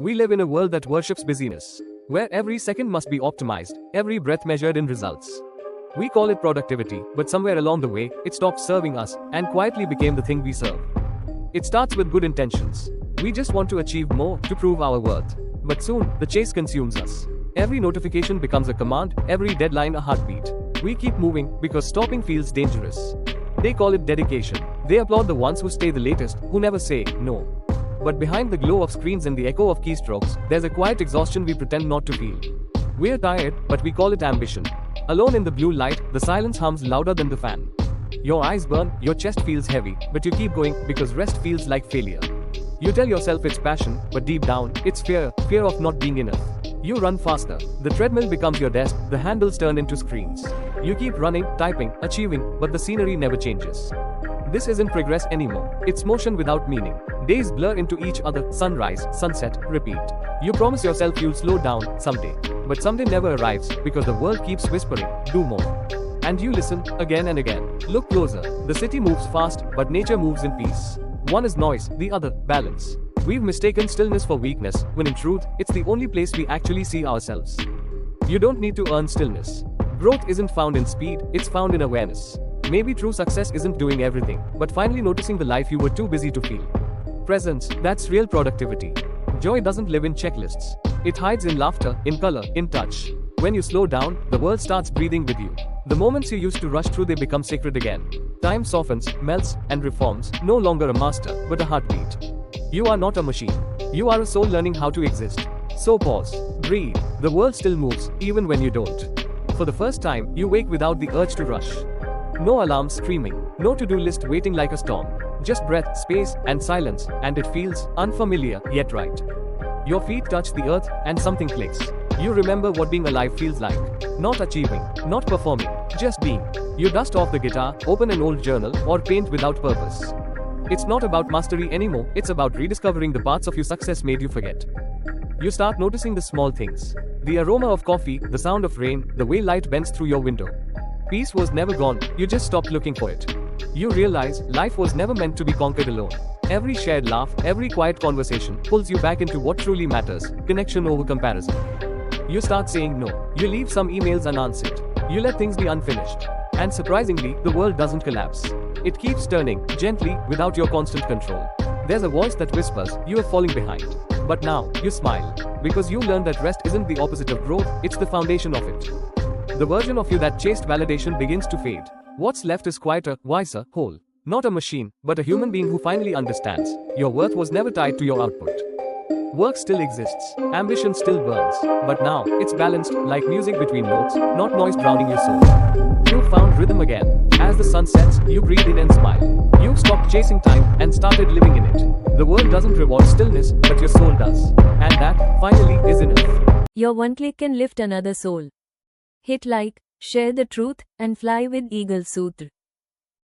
We live in a world that worships busyness, where every second must be optimized, every breath measured in results. We call it productivity, but somewhere along the way, it stopped serving us and quietly became the thing we serve. It starts with good intentions. We just want to achieve more to prove our worth. But soon, the chase consumes us. Every notification becomes a command, every deadline a heartbeat. We keep moving because stopping feels dangerous. They call it dedication. They applaud the ones who stay the latest, who never say no. But behind the glow of screens and the echo of keystrokes, there's a quiet exhaustion we pretend not to feel. We're tired, but we call it ambition. Alone in the blue light, the silence hums louder than the fan. Your eyes burn, your chest feels heavy, but you keep going because rest feels like failure. You tell yourself it's passion, but deep down, it's fear of not being enough. You run faster. The treadmill becomes your desk, the handles turn into screens. You keep running, typing, achieving, but the scenery never changes. This isn't progress anymore. It's motion without meaning. Days blur into each other, sunrise, sunset, repeat. You promise yourself you'll slow down someday. But someday never arrives because the world keeps whispering, do more. And you listen, again and again. Look closer. The city moves fast, but nature moves in peace. One is noise, the other, balance. We've mistaken stillness for weakness, when in truth, it's the only place we actually see ourselves. You don't need to earn stillness. Growth isn't found in speed, it's found in awareness. Maybe true success isn't doing everything, but finally noticing the life you were too busy to feel. Presence, that's real productivity. Joy doesn't live in checklists. It hides in laughter, in color, in touch. When you slow down, the world starts breathing with you. The moments you used to rush through, they become sacred again. Time softens, melts, and reforms, no longer a master, but a heartbeat. You are not a machine. You are a soul learning how to exist. So pause, breathe. The world still moves, even when you don't. For the first time, you wake without the urge to rush. No alarm screaming, no to-do list waiting like a storm. Just breath, space, and silence, and it feels unfamiliar, yet right. Your feet touch the earth, and something clicks. You remember what being alive feels like. Not achieving, not performing, just being. You dust off the guitar, open an old journal, or paint without purpose. It's not about mastery anymore, it's about rediscovering the parts of your success made you forget. You start noticing the small things. The aroma of coffee, the sound of rain, the way light bends through your window. Peace was never gone, you just stopped looking for it. You realize life was never meant to be conquered alone. Every shared laugh, every quiet conversation pulls you back into what truly matters, connection over comparison. You start saying no. You leave some emails unanswered. You let things be unfinished. And surprisingly, the world doesn't collapse. It keeps turning, gently, without your constant control. There's a voice that whispers, you are falling behind. But now, you smile. Because you learn that rest isn't the opposite of growth, it's the foundation of it. The version of you that chased validation begins to fade. What's left is quieter, wiser, whole. Not a machine, but a human being who finally understands. Your worth was never tied to your output. Work still exists, ambition still burns, but now, it's balanced, like music between notes, not noise drowning your soul. You found rhythm again. As the sun sets, you breathe in and smile. You stopped chasing time and started living in it. The world doesn't reward stillness, but your soul does. And that, finally, is enough. Your one click can lift another soul. Hit like, share the truth, and fly with Eagle Sutra.